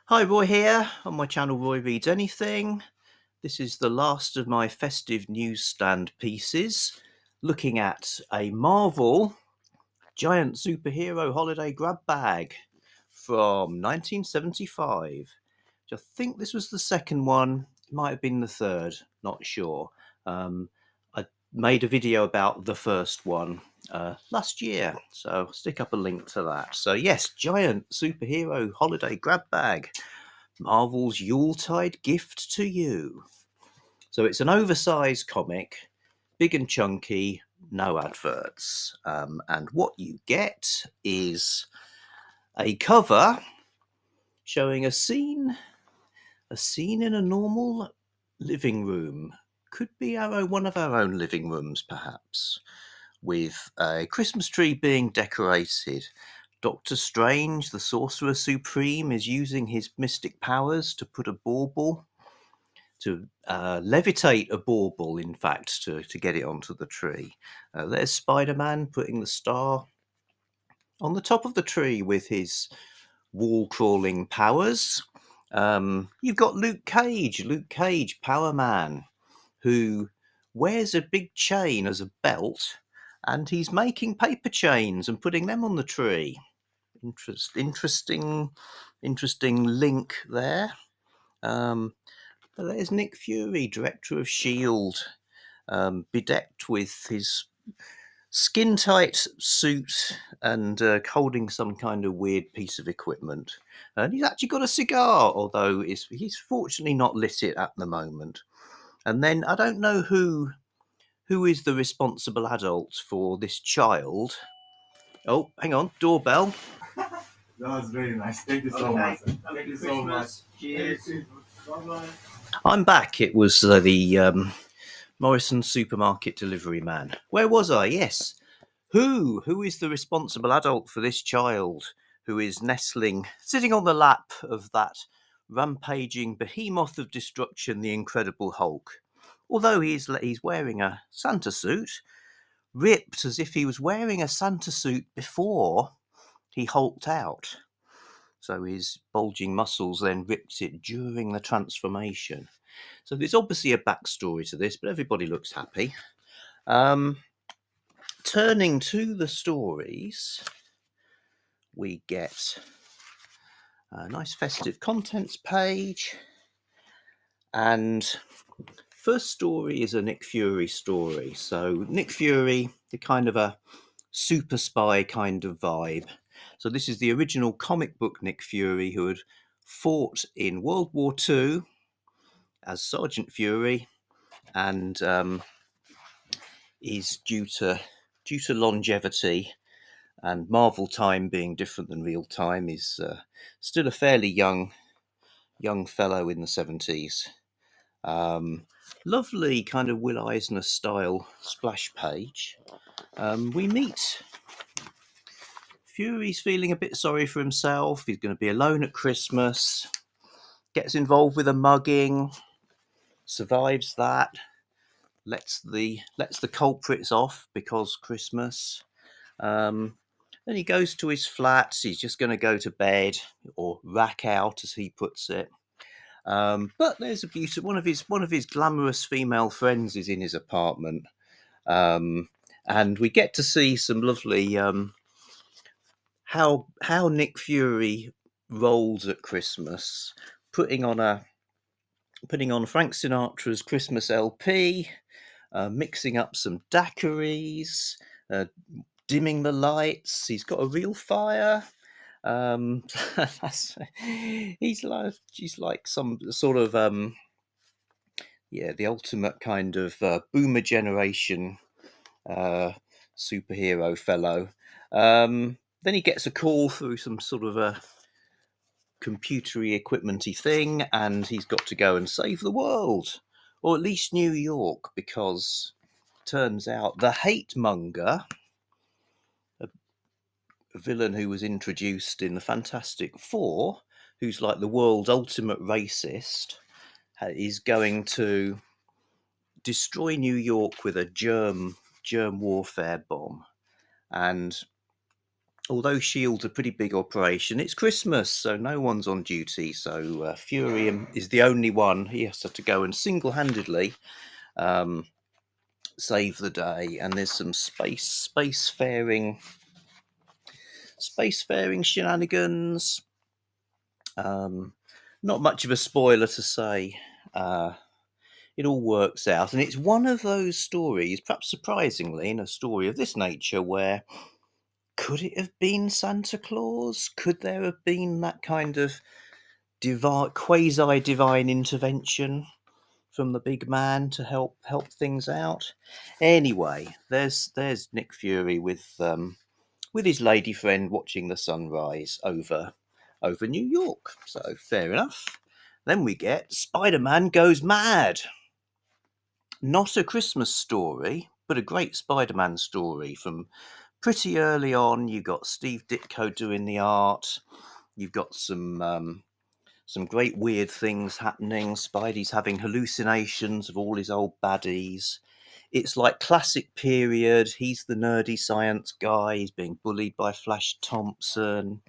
Hi, Roy here on my channel Roy Reads Anything. This is the last of my festive newsstand pieces, looking at a Marvel giant superhero holiday grab bag from 1975. I think this was the second one, it might have been the third, not sure. I made a video about the first one last year, so I'll stick up a link to that. So yes, giant superhero holiday grab bag. Marvel's Yuletide gift to you. So it's an oversized comic, big and chunky, no adverts. And what you get is a cover showing a scene in a normal living room. Could be one of our own living rooms, perhaps, with a Christmas tree being decorated. Doctor Strange, the Sorcerer Supreme, is using his mystic powers to put a bauble, to levitate a bauble, in fact, to get it onto the tree. There's Spider-Man putting the star on the top of the tree with his wall-crawling powers. You've got Luke Cage, Power Man, who wears a big chain as a belt, and he's making paper chains and putting them on the tree. Interesting link there. But there's Nick Fury, director of S.H.I.E.L.D., bedecked with his skin-tight suit and holding some kind of weird piece of equipment. And he's actually got a cigar, although he's fortunately not lit it at the moment. And then I don't know who is the responsible adult for this child. Oh, hang on, doorbell. That was very nice. Thank you so much. Thank you so much. Cheers. Bye-bye. I'm back. It was the Morrison supermarket delivery man. Where was I? Yes. Who is the responsible adult for this child who is sitting on the lap of that rampaging behemoth of destruction, the Incredible Hulk? Although he's wearing a Santa suit, ripped as if he was wearing a Santa suit before he hulked out. So his bulging muscles then ripped it during the transformation. So there's obviously a backstory to this, but everybody looks happy. Turning to the stories, we get a nice festive contents page. And first story is a Nick Fury story. So Nick Fury, the kind of a super spy kind of vibe. So this is the original comic book Nick Fury, who had fought in World War II as Sergeant Fury, and is due to longevity and Marvel time being different than real time, is still a fairly young fellow in the 70s. Lovely kind of Will Eisner style splash page. We meet Fury's feeling a bit sorry for himself. He's going to be alone at Christmas. Gets involved with a mugging. Survives that. Lets the culprits off because Christmas. Then he goes to his flat. He's just going to go to bed, or rack out, as he puts it. But there's a beautiful one of his glamorous female friends is in his apartment, and we get to see some lovely how Nick Fury rolls at Christmas, putting on Frank Sinatra's Christmas LP, mixing up some daiquiris, dimming the lights. He's got a real fire. He's like some sort of the ultimate kind of boomer generation superhero fellow. Then he gets a call through some sort of a computery equipmenty thing, and he's got to go and save the world, or at least New York, because turns out the hate monger, a villain who was introduced in the Fantastic Four, who's like the world's ultimate racist, is going to destroy New York with a germ warfare bomb. And although S.H.I.E.L.D.'s a pretty big operation, it's Christmas, so no one's on duty. So Fury is the only one. He has to go and single-handedly save the day. And there's some spacefaring shenanigans. Not much of a spoiler to say. It all works out, and it's one of those stories, perhaps surprisingly, in a story of this nature, where could it have been Santa Claus? Could there have been that kind of quasi-divine intervention from the big man to help things out? Anyway, there's Nick Fury with his lady friend watching the sunrise over New York. So fair enough. Then we get Spider-Man Goes Mad. Not a Christmas story, but a great Spider-Man story. From pretty early on, you got Steve Ditko doing the art. You've got some great weird things happening. Spidey's having hallucinations of all his old baddies. It's like classic period. He's the nerdy science guy. He's being bullied by Flash Thompson.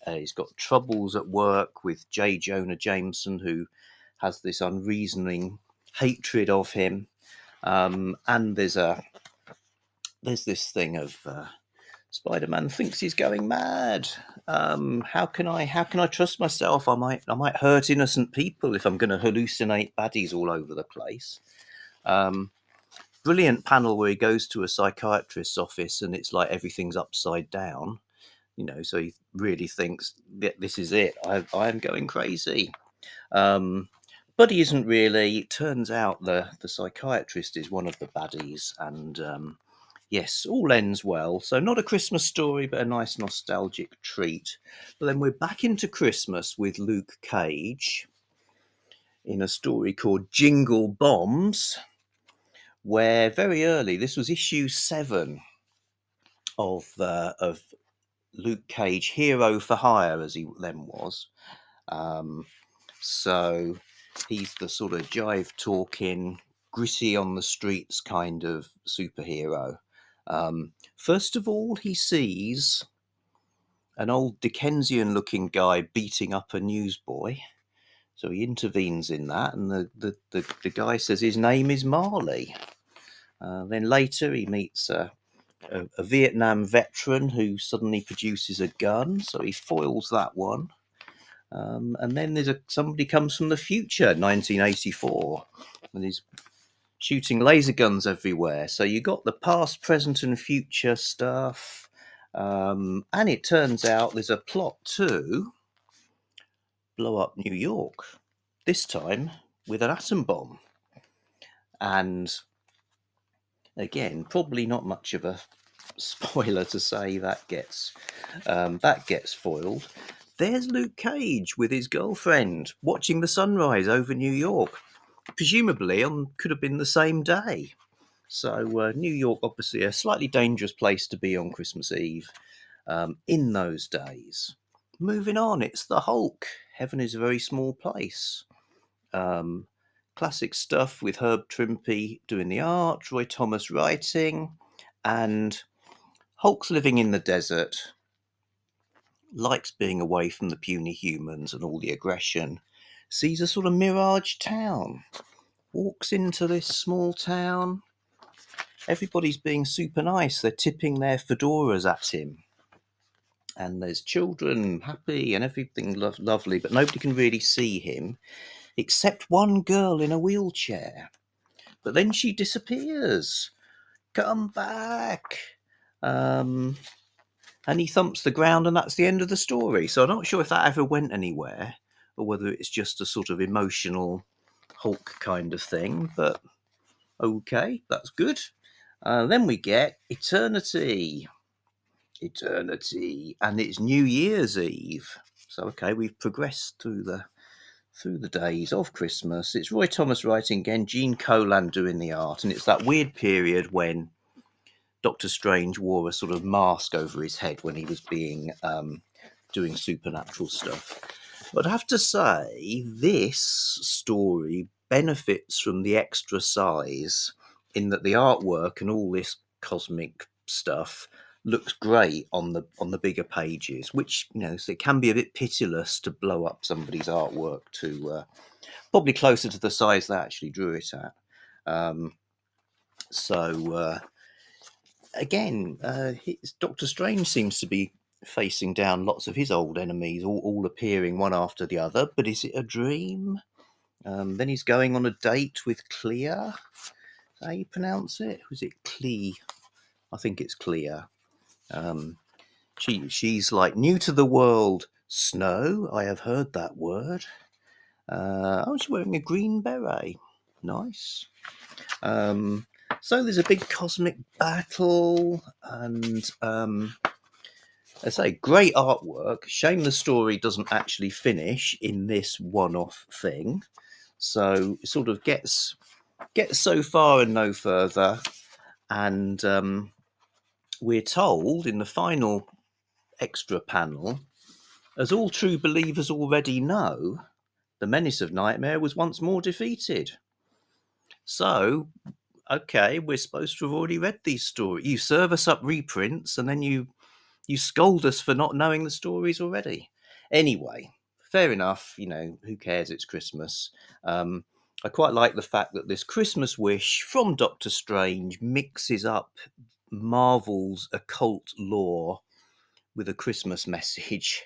He's got troubles at work with J. Jonah Jameson, who has this unreasoning hatred of him. And there's this thing of Spider-Man thinks he's going mad. How can I trust myself? I might hurt innocent people if I'm going to hallucinate baddies all over the place. Brilliant panel where he goes to a psychiatrist's office and it's like everything's upside down. So he really thinks that this is it. I am going crazy. But he isn't really. It turns out the psychiatrist is one of the baddies, and yes, all ends well. So not a Christmas story, but a nice nostalgic treat. But then we're back into Christmas with Luke Cage in a story called Jingle Bombs, where very early, this was issue 7 of Luke Cage, Hero for Hire, as he then was. So he's the sort of jive-talking, gritty on the streets kind of superhero. First of all, he sees an old Dickensian-looking guy beating up a newsboy. So he intervenes in that, and the guy says his name is Marley. Then later he meets a Vietnam veteran who suddenly produces a gun, so he foils that one. And then somebody comes from the future, 1984, and he's shooting laser guns everywhere. So you got the past, present, and future stuff. And it turns out there's a plot to blow up New York, this time with an atom bomb. And again, probably not much of a spoiler to say that gets foiled. There's Luke Cage with his girlfriend watching the sunrise over New York. Presumably could have been the same day. So New York, obviously a slightly dangerous place to be on Christmas Eve in those days. Moving on, it's the Hulk. Heaven is a very small place. Classic stuff with Herb Trimpe doing the art, Roy Thomas writing, and Hulk's living in the desert, likes being away from the puny humans and all the aggression, sees a sort of mirage town, walks into this small town. Everybody's being super nice. They're tipping their fedoras at him. And there's children happy and everything lovely, but nobody can really see him except one girl in a wheelchair. But then she disappears. Come back. And he thumps the ground, and that's the end of the story. So I'm not sure if that ever went anywhere, or whether it's just a sort of emotional Hulk kind of thing. But okay, that's good. Then we get Eternity, and it's New Year's Eve. So okay, we've progressed through the days of Christmas. It's Roy Thomas writing again, Gene Colan doing the art, and it's that weird period when Doctor Strange wore a sort of mask over his head when he was doing supernatural stuff. But I have to say, this story benefits from the extra size in that the artwork and all this cosmic stuff looks great on the bigger pages, which, you know, so it can be a bit pitiless to blow up somebody's artwork to probably closer to the size they actually drew it at. Again, Doctor Strange seems to be facing down lots of his old enemies, all appearing one after the other. But is it a dream? Then he's going on a date with Clea. Is that how you pronounce it? Was it Clea? I think it's Clea. She's like new to the world. Snow, I have heard that word. She's wearing a green beret. Nice. So there's a big cosmic battle, and I say great artwork. Shame the story doesn't actually finish in this one-off thing. So it sort of gets so far and no further, and we're told in the final extra panel, as all true believers already know, the menace of Nightmare was once more defeated. So, okay, we're supposed to have already read these stories. You serve us up reprints, and then you scold us for not knowing the stories already. Anyway, fair enough. You know, who cares? It's Christmas. I quite like the fact that this Christmas wish from Doctor Strange mixes up Marvel's occult lore with a Christmas message.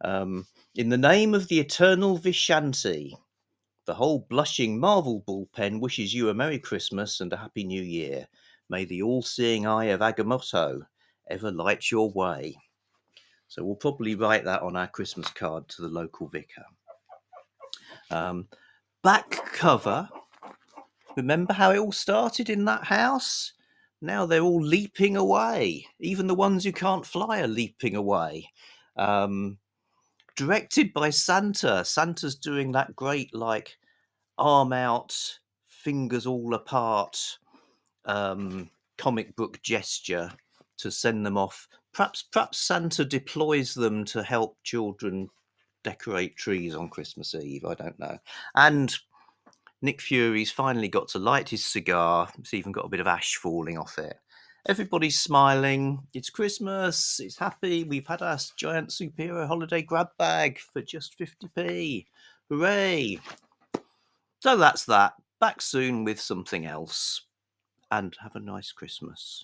In the name of the eternal Vishanti, the whole blushing Marvel bullpen wishes you a Merry Christmas and a Happy New Year. May the all-seeing eye of Agamotto ever light your way. So we'll probably write that on our Christmas card to the local vicar. Back cover. Remember how it all started in that house? Now they're all leaping away. Even the ones who can't fly are leaping away. Directed by Santa. Santa's doing that great, like, arm out, fingers all apart comic book gesture to send them off. Perhaps Santa deploys them to help children decorate trees on Christmas Eve. I don't know. And Nick Fury's finally got to light his cigar. It's even got a bit of ash falling off it. Everybody's smiling. It's Christmas. It's happy. We've had our giant superhero holiday grab bag for just 50p. Hooray! So that's that. Back soon with something else. And have a nice Christmas.